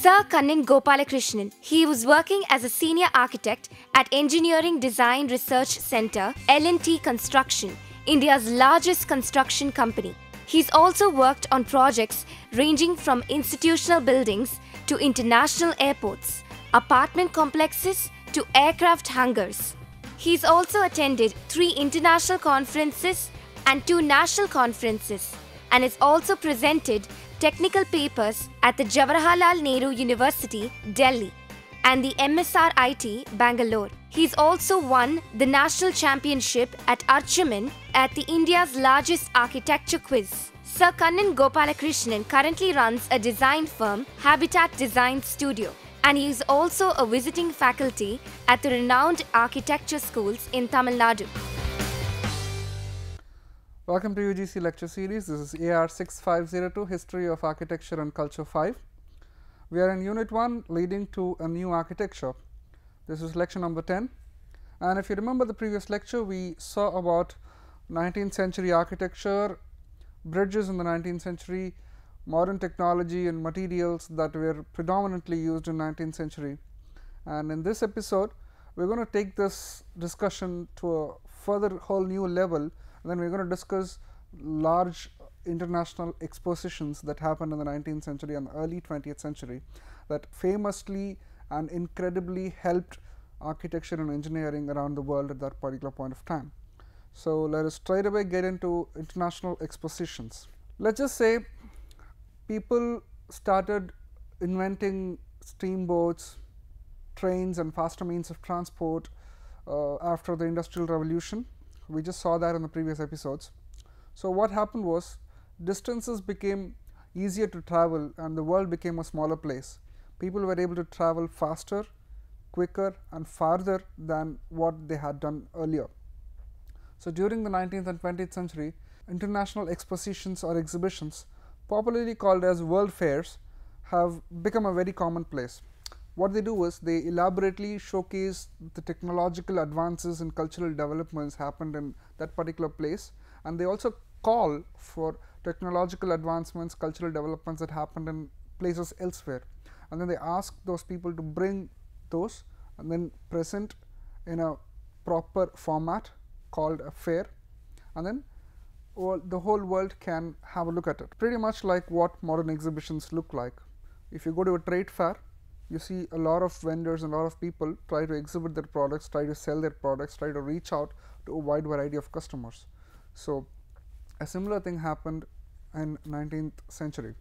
Sir Kannan Gopalakrishnan. He was working as a senior architect at Engineering Design Research Centre, L&T Construction, India's largest construction company. He's also worked on projects ranging from institutional buildings to international airports, apartment complexes to aircraft hangars. He's also attended 3 international conferences and 2 national conferences, and has also presented technical papers at the Jawaharlal Nehru University, Delhi, and the MSRIT, Bangalore. He's also won the national championship at Archaman at the India's largest architecture quiz. Sir Kannan Gopalakrishnan currently runs a design firm, Habitat Design Studio, and he is also a visiting faculty at the renowned architecture schools in Tamil Nadu. Welcome to UGC lecture series. This is AR 6502 History of Architecture and Culture 5. We are in unit 1 leading to a new architecture. This is lecture number 10, and if you remember the previous lecture, we saw about 19th century architecture, bridges in the 19th century, modern technology and materials that were predominantly used in 19th century. And in this episode, we are going to take this discussion to a further whole new level. And then we are going to discuss large international expositions that happened in the 19th century and early 20th century that famously and incredibly helped architecture and engineering around the world at that particular point of time. So, let us straight away get into international expositions. Let us just say people started inventing steamboats, trains and faster means of transport after the Industrial Revolution. We just saw that in the previous episodes. So, what happened was distances became easier to travel and the world became a smaller place. People were able to travel faster, quicker and farther than what they had done earlier. So, during the 19th and 20th century, international expositions or exhibitions, popularly called as world fairs, have become a very commonplace. What they do is they elaborately showcase the technological advances and cultural developments happened in that particular place, and they also call for technological advancements, cultural developments that happened in places elsewhere, and then they ask those people to bring those and then present in a proper format called a fair, and then the whole world can have a look at it. Pretty much like what modern exhibitions look like. If you go to a trade fair, you see a lot of vendors and a lot of people try to exhibit their products, try to sell their products, try to reach out to a wide variety of customers. So, a similar thing happened in 19th century.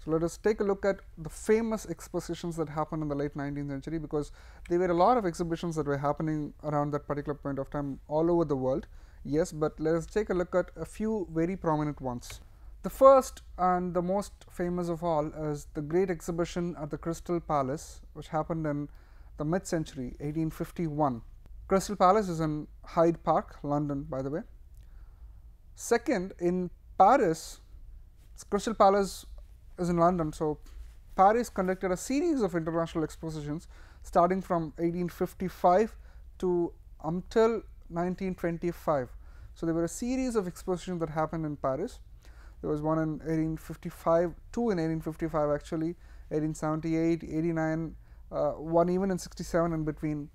So, let us take a look at the famous expositions that happened in the late 19th century, because there were a lot of exhibitions that were happening around that particular point of time all over the world. Yes, but let us take a look at a few very prominent ones. The first and the most famous of all is the Great Exhibition at the Crystal Palace, which happened in the mid-century, 1851. Crystal Palace is in Hyde Park, London, by the way. Second, in Paris, Crystal Palace is in London, so Paris conducted a series of international expositions starting from 1855 to until 1925. So, there were a series of expositions that happened in Paris. There was one in 1855, 2 in 1855 actually, 1878, 89, one even in 67 in between,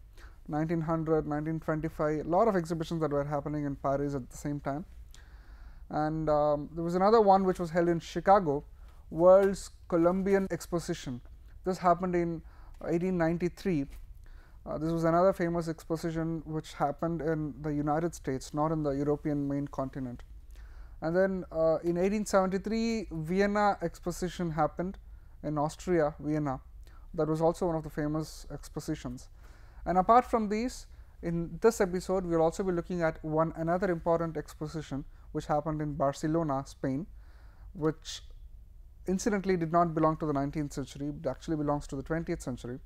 1900, 1925, a lot of exhibitions that were happening in Paris at the same time. And there was another one which was held in Chicago, World's Columbian Exposition. This happened in 1893. This was another famous exposition which happened in the United States, not in the European main continent. And then in 1873, Vienna Exposition happened in Austria, Vienna. That was also one of the famous expositions. And apart from these, in this episode, we will also be looking at another important exposition which happened in Barcelona, Spain, which incidentally did not belong to the 19th century, it actually belongs to the 20th century.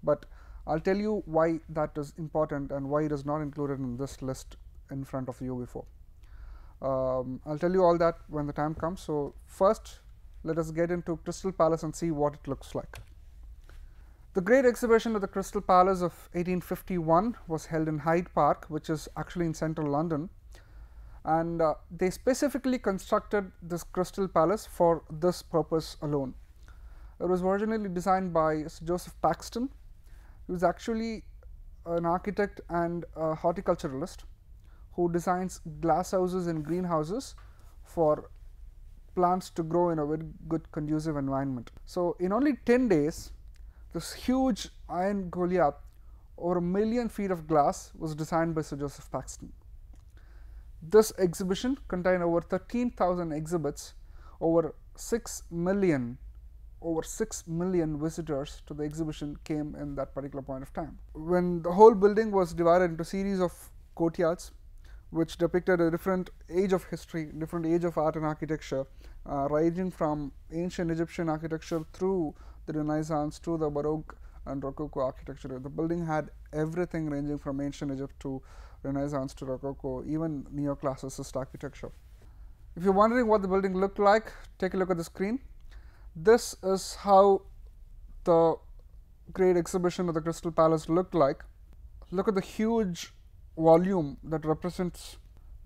But I will tell you why that is important and why it is not included in this list in front of you before. I will tell you all that when the time comes. So, first let us get into Crystal Palace and see what it looks like. The Great Exhibition at the Crystal Palace of 1851 was held in Hyde Park, which is actually in central London, and they specifically constructed this Crystal Palace for this purpose alone. It was originally designed by Sir Joseph Paxton. He was actually an architect and a horticulturalist who designs glass houses and greenhouses for plants to grow in a very good conducive environment. So in only 10 days, this huge iron Goliath over 1 million feet of glass was designed by Sir Joseph Paxton. This exhibition contained over 13,000 exhibits, over 6 million visitors to the exhibition came in that particular point of time. When the whole building was divided into a series of courtyards which depicted a different age of history, different age of art and architecture, ranging from ancient Egyptian architecture through the Renaissance to the Baroque and Rococo architecture. The building had everything ranging from ancient Egypt to Renaissance to Rococo, even neoclassicist architecture. If you're wondering what the building looked like, take a look at the screen. This is how the great exhibition of the Crystal Palace looked like. Look at the huge volume that represents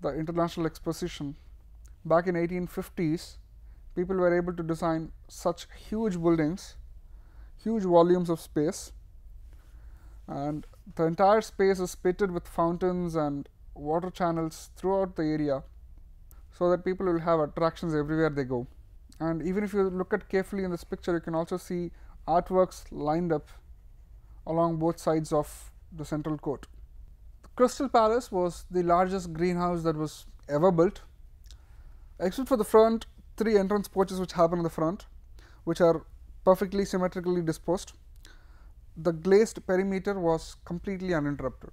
the International Exposition. Back in 1850s, people were able to design such huge buildings, huge volumes of space, and the entire space is pitted with fountains and water channels throughout the area so that people will have attractions everywhere they go. And even if you look at carefully in this picture, you can also see artworks lined up along both sides of the central court. The Crystal Palace was the largest greenhouse that was ever built, except for the front 3 entrance porches which happen in the front, which are perfectly symmetrically disposed. The glazed perimeter was completely uninterrupted.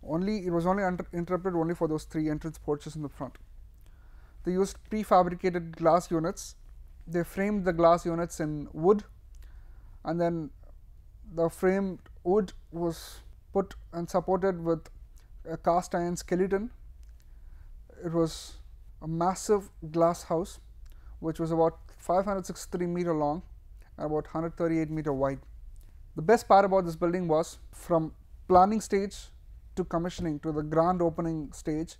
It was only interrupted only for those 3 entrance porches in the front. They used prefabricated glass units. They framed the glass units in wood, and then the framed wood was put and supported with a cast iron skeleton. It was a massive glass house which was about 563 meter long and about 138 meter wide. The best part about this building was, from planning stage to commissioning to the grand opening stage,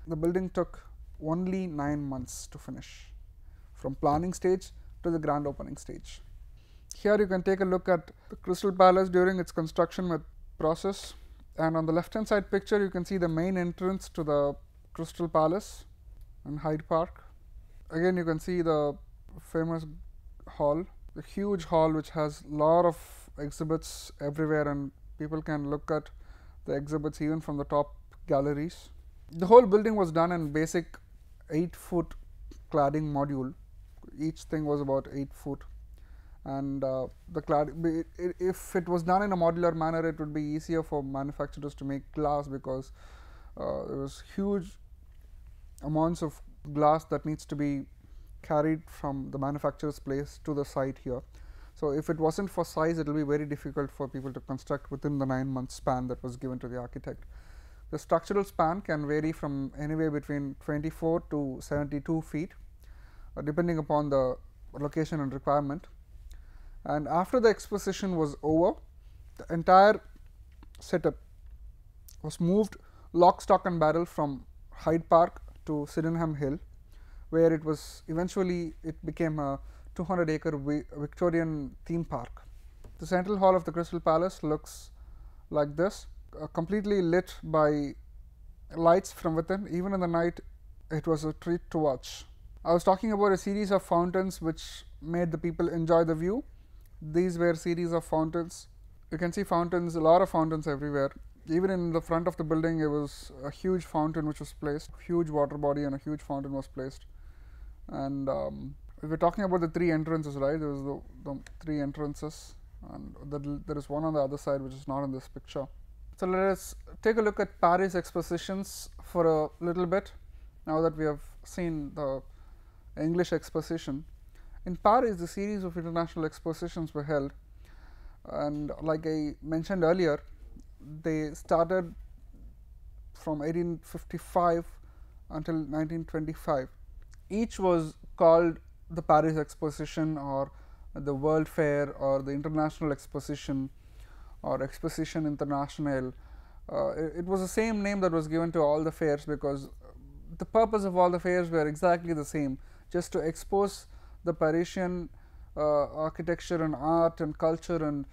the building took only 9 months to finish, from planning stage to the grand opening stage. Here you can take a look at the Crystal Palace during its construction process, and on the left hand side picture you can see the main entrance to the Crystal Palace in Hyde Park. Again you can see the famous hall, the huge hall which has a lot of exhibits everywhere, and people can look at the exhibits even from the top galleries. The whole building was done in basic 8-foot cladding module. Each thing was about 8 foot, and if it was done in a modular manner, it would be easier for manufacturers to make glass, because there was huge amounts of glass that needs to be carried from the manufacturer's place to the site here. So if it wasn't for size, it will be very difficult for people to construct within the 9-month span that was given to the architect. The structural span can vary from anywhere between 24 to 72 feet, depending upon the location and requirement. And after the exposition was over, the entire setup was moved lock, stock and barrel from Hyde Park to Sydenham Hill, where it became a 200-acre Victorian theme park. The central hall of the Crystal Palace looks like this, completely lit by lights from within. Even in the night, it was a treat to watch. I was talking about a series of fountains which made the people enjoy the view. These were a series of fountains. You can see fountains, a lot of fountains everywhere. Even in the front of the building, there was a huge fountain which was placed, a huge water body and a huge fountain was placed. And we were talking about the 3 entrances, right? There was the 3 entrances, and there is one on the other side which is not in this picture. So let us take a look at Paris expositions for a little bit, now that we have seen the English exposition. In Paris, the series of international expositions were held, and like I mentioned earlier, they started from 1855 until 1925. Each was called the Paris Exposition, or the World Fair, or the International Exposition, or Exposition Internationale. It was the same name that was given to all the fairs, because the purpose of all the fairs were exactly the same, just to expose the Parisian architecture and art and culture and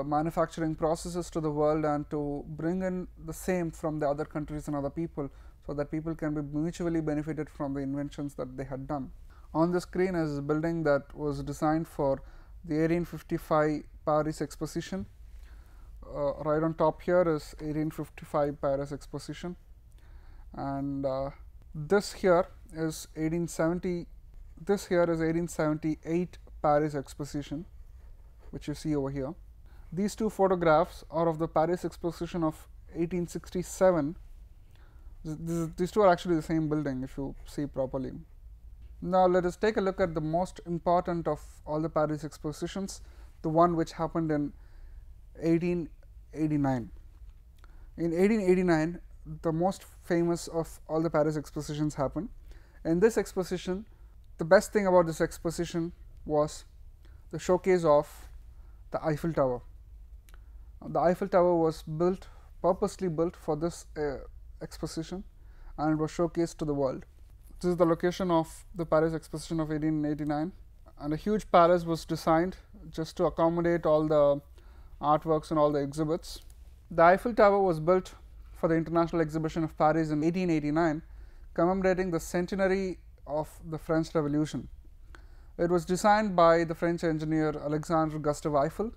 manufacturing processes to the world, and to bring in the same from the other countries and other people, so that people can be mutually benefited from the inventions that they had done. On the screen is a building that was designed for the 1855 Paris Exposition. Right on top here is 1855 Paris Exposition, and this here is 1870. This here is 1878 Paris Exposition, which you see over here. These two photographs are of the Paris Exposition of 1867. These two are actually the same building if you see properly. Now let us take a look at the most important of all the Paris Expositions, the one which happened in 1889. In 1889, the most famous of all the Paris Expositions happened. In this exposition, the best thing about this exposition was the showcase of the Eiffel Tower. The Eiffel Tower was built, purposely built for this exposition, and it was showcased to the world. This is the location of the Paris Exposition of 1889, and a huge palace was designed just to accommodate all the artworks and all the exhibits. The Eiffel Tower was built for the International Exhibition of Paris in 1889, commemorating the centenary of the French Revolution. It was designed by the French engineer Alexandre Gustave Eiffel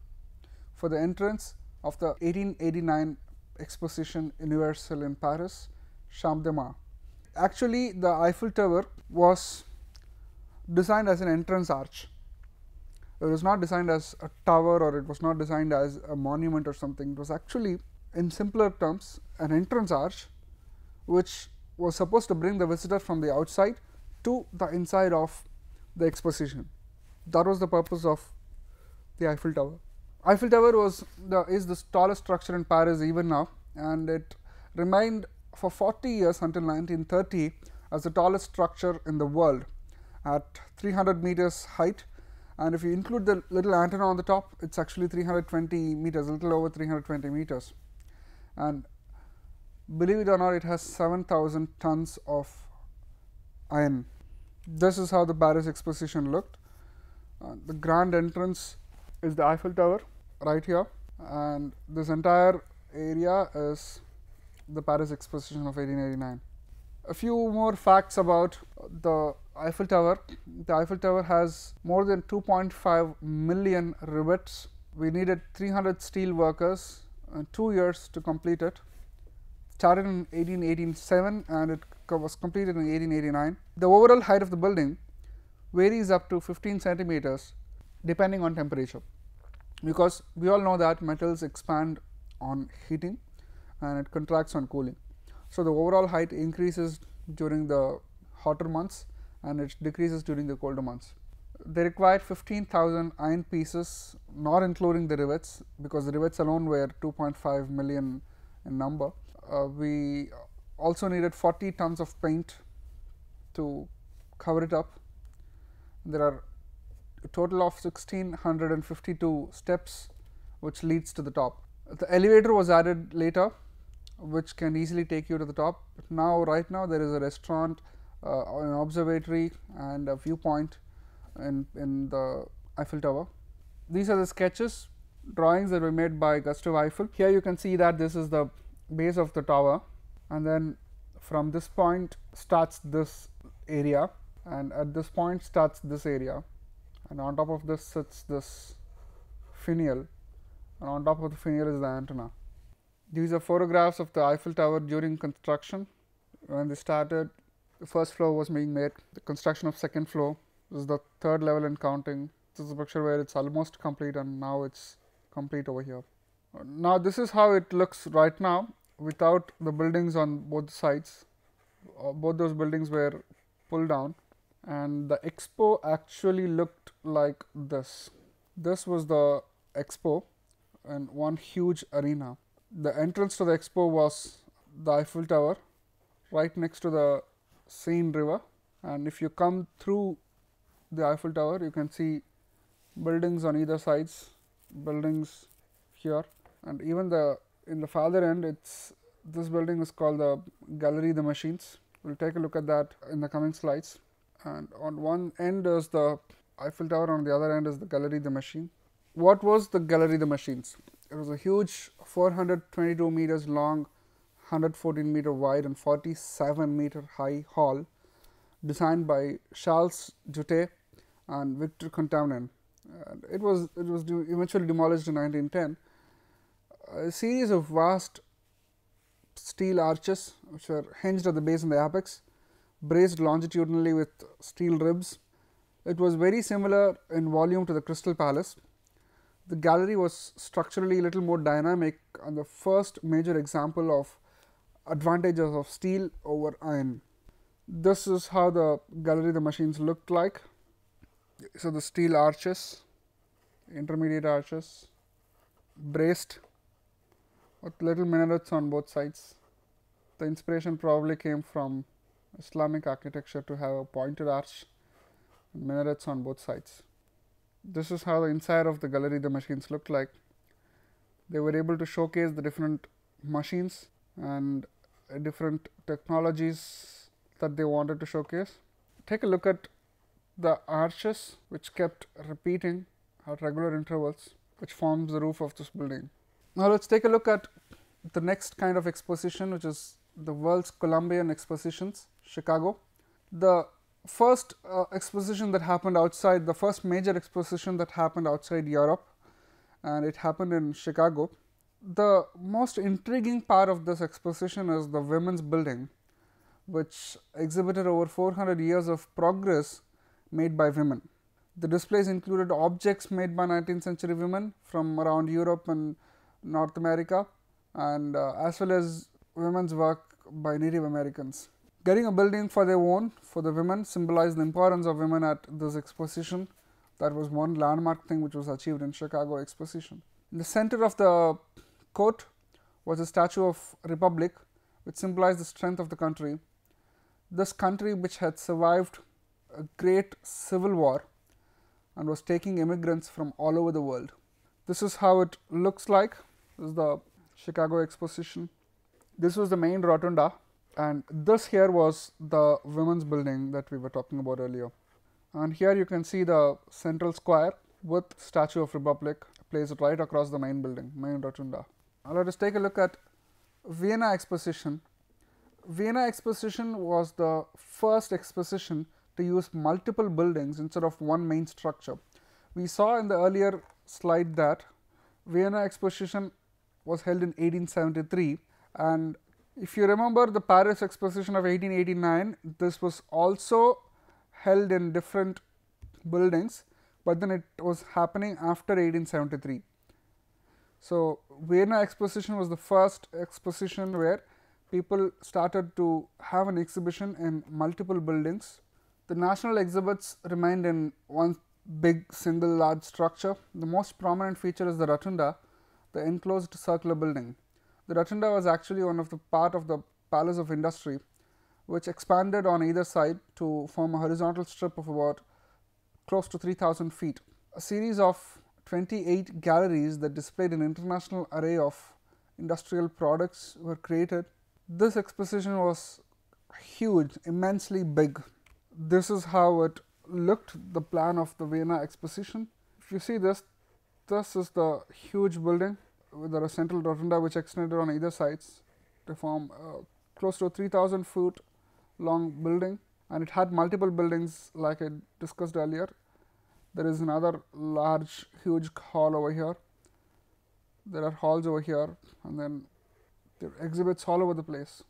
for the entrance of the 1889 Exposition Universelle in Paris, Champ de Mars. Actually, the Eiffel Tower was designed as an entrance arch. It was not designed as a tower, or it was not designed as a monument or something. It was actually, in simpler terms, an entrance arch which was supposed to bring the visitor from the outside to the inside of the exposition. That was the purpose of the Eiffel Tower. Eiffel Tower is the tallest structure in Paris even now, and it remained for 40 years until 1930 as the tallest structure in the world at 300 meters height, and if you include the little antenna on the top, it's actually 320 meters, a little over 320 meters. And believe it or not, it has 7,000 tons of iron. This is how the Paris Exposition looked. The grand entrance is the Eiffel Tower right here, and this entire area is the Paris Exposition of 1889. A few more facts about the Eiffel Tower. The Eiffel Tower has more than 2.5 million rivets. We needed 300 steel workers and 2 years to complete it. Started in 1887 and it was completed in 1889. The overall height of the building varies up to 15 centimeters depending on temperature, because we all know that metals expand on heating and it contracts on cooling. So, the overall height increases during the hotter months and it decreases during the colder months. They required 15,000 iron pieces, not including the rivets, because the rivets alone were 2.5 million in number. We also needed 40 tons of paint to cover it up. There are a total of 1652 steps which leads to the top. The elevator was added later, which can easily take you to the top. But now, right now, there is a restaurant, an observatory and a viewpoint in the Eiffel Tower. These are the sketches, drawings that were made by Gustave Eiffel. Here you can see that this is the base of the tower, and then from this point starts this area, and at this point starts this area, and on top of this sits this finial, and on top of the finial is the antenna. These are photographs of the Eiffel Tower during construction. When they started, the first floor was being made, the construction of second floor. This is the third level and counting. This is a picture where it's almost complete, and now it's complete over here. Now this is how it looks right now without the buildings on both sides. Both those buildings were pulled down, and the expo actually looked like this. This was the expo in one huge arena. The entrance to the expo was the Eiffel Tower right next to the Seine river, and if you come through the Eiffel Tower, you can see buildings on either sides, buildings here, and even in the farther end, this building is called the Galerie des Machines. We'll take a look at that in the coming slides. And on one end is the Eiffel Tower, on the other end is the Galerie des Machines. What was the Galerie des Machines? It was a huge 422 meters long, 114 meter wide and 47 meter high hall designed by Charles Duté and Victor Contamine. It was eventually demolished in 1910. A series of vast steel arches which were hinged at the base and the apex, braced longitudinally with steel ribs. It was very similar in volume to the Crystal Palace. The gallery was structurally a little more dynamic and the first major example of advantages of steel over iron. This is how the Galerie des Machines looked like. So, the steel arches, intermediate arches, braced with little minarets on both sides. The inspiration probably came from Islamic architecture to have a pointed arch and minarets on both sides. This is how the inside of the Galerie des Machines looked like. They were able to showcase the different machines and different technologies that they wanted to showcase. Take a look at the arches which kept repeating at regular intervals, which forms the roof of this building. Now, let us take a look at the next kind of exposition, which is the World's Columbian Expositions, Chicago. The first exposition that happened outside, the first major exposition that happened outside Europe, and it happened in Chicago. The most intriguing part of this exposition is the Women's Building, which exhibited over 400 years of progress made by women. The displays included objects made by 19th century women from around Europe and North America, and as well as women's work by Native Americans. Getting a building for their own for the women symbolized the importance of women at this exposition. That was one landmark thing which was achieved in Chicago Exposition. In the center of the court was a statue of Republic, which symbolized the strength of the country. This country, which had survived a great civil war and was taking immigrants from all over the world. This is how it looks like. This is the Chicago Exposition. This was the main rotunda, and this here was the Women's Building that we were talking about earlier. And here you can see the central square with Statue of Republic placed right across the main building, main rotunda. Now let us take a look at Vienna Exposition. Vienna Exposition was the first exposition to use multiple buildings instead of one main structure. We saw in the earlier slide that Vienna Exposition was held in 1873, and if you remember the Paris Exposition of 1889, this was also held in different buildings, but then it was happening after 1873. So, Vienna Exposition was the first exposition where people started to have an exhibition in multiple buildings. The national exhibits remained in one big single large structure. The most prominent feature is the rotunda, the enclosed circular building. The rotunda was actually one of the part of the Palace of Industry, which expanded on either side to form a horizontal strip of about close to 3,000 feet. A series of 28 galleries that displayed an international array of industrial products were created. This exposition was huge, immensely big. This is how it looked, the plan of the Vienna Exposition. If you see this, this is the huge building with a central rotunda which extended on either sides to form close to a 3,000 foot long building, and it had multiple buildings like I discussed earlier. There is another large huge hall over here. There are halls over here, and then there are exhibits all over the place.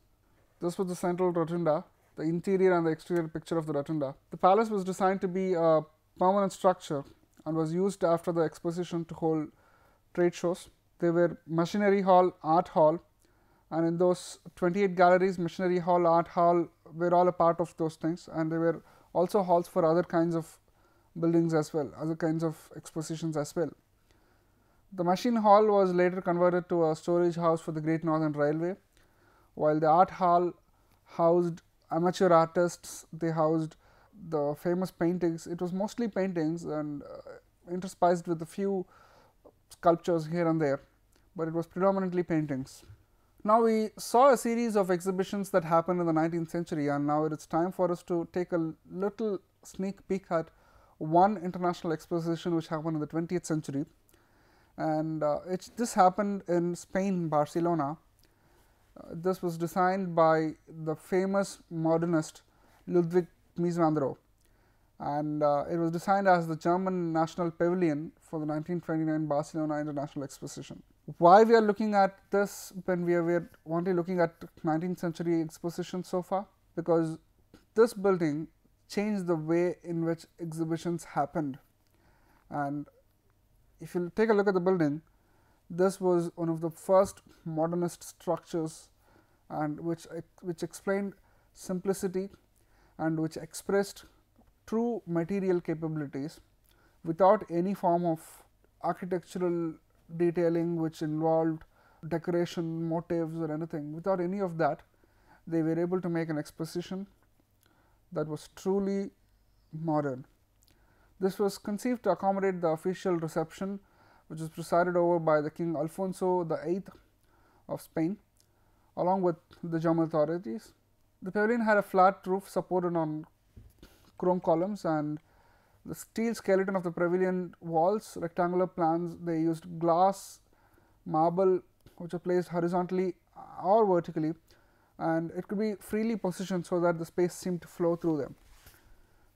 This was the central rotunda, the interior and the exterior picture of the rotunda. The palace was designed to be a permanent structure and was used after the exposition to hold trade shows. There were machinery hall, art hall, and in those 28 galleries, machinery hall, art hall were all a part of those things, and there were also halls for other kinds of buildings as well, other kinds of expositions as well. The machine hall was later converted to a storage house for the Great Northern Railway, while the art hall housed amateur artists. They housed the famous paintings. It was mostly paintings and interspiced with a few sculptures here and there, but it was predominantly paintings. Now, we saw a series of exhibitions that happened in the 19th century, and now it is time for us to take a little sneak peek at one international exposition which happened in the 20th century, and this happened in Spain, Barcelona. This was designed by the famous modernist Ludwig Mies van der Rohe, and it was designed as the German national pavilion for the 1929 Barcelona International Exposition. Why we are looking at this when we are only looking at 19th century exposition so far? Because this building changed the way in which exhibitions happened. And if you take a look at the building, this was one of the first modernist structures, and which explained simplicity and which expressed true material capabilities without any form of architectural detailing which involved decoration, motifs or anything. Without any of that, they were able to make an exposition that was truly modern. This was conceived to accommodate the official reception, which was presided over by the King Alfonso VIII of Spain, along with the German authorities. The pavilion had a flat roof supported on chrome columns, and the steel skeleton of the pavilion walls, rectangular plans, they used glass, marble, which are placed horizontally or vertically, and it could be freely positioned so that the space seemed to flow through them.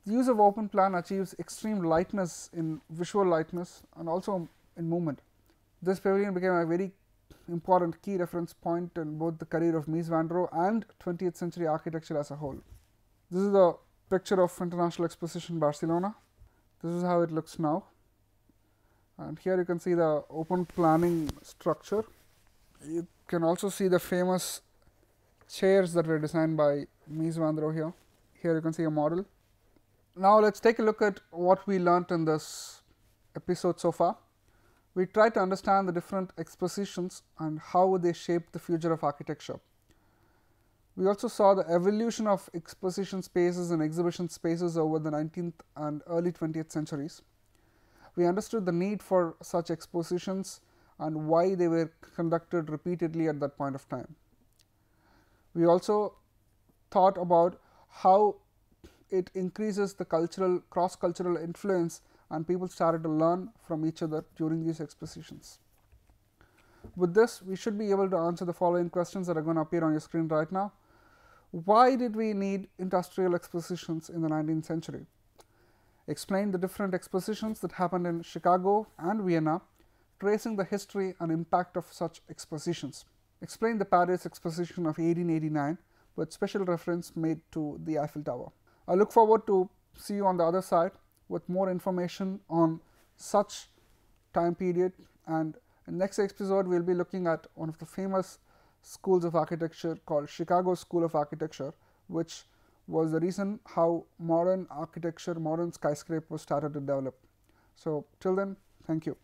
The use of open plan achieves extreme lightness in visual lightness and also in movement. This pavilion became a very important key reference point in both the career of Mies van der Rohe and 20th century architecture as a whole. This is the picture of International Exposition Barcelona. This is how it looks now, and here you can see the open planning structure. You can also see the famous chairs that were designed by Mies van der Rohe here. Here you can see a model. Now let's take a look at what we learnt in this episode so far. We tried to understand the different expositions and how they shaped the future of architecture. We also saw the evolution of exposition spaces and exhibition spaces over the 19th and early 20th centuries. We understood the need for such expositions and why they were conducted repeatedly at that point of time. We also thought about how it increases the cross-cultural influence, and people started to learn from each other during these expositions. With this, we should be able to answer the following questions that are going to appear on your screen right now. Why did we need industrial expositions in the 19th century? Explain the different expositions that happened in Chicago and Vienna, tracing the history and impact of such expositions. Explain the Paris Exposition of 1889 with special reference made to the Eiffel Tower. I look forward to see you on the other side with more information on such time period, and in the next episode we will be looking at one of the famous schools of architecture called Chicago School of Architecture, which was the reason how modern architecture, modern skyscrapers started to develop. So till then, thank you.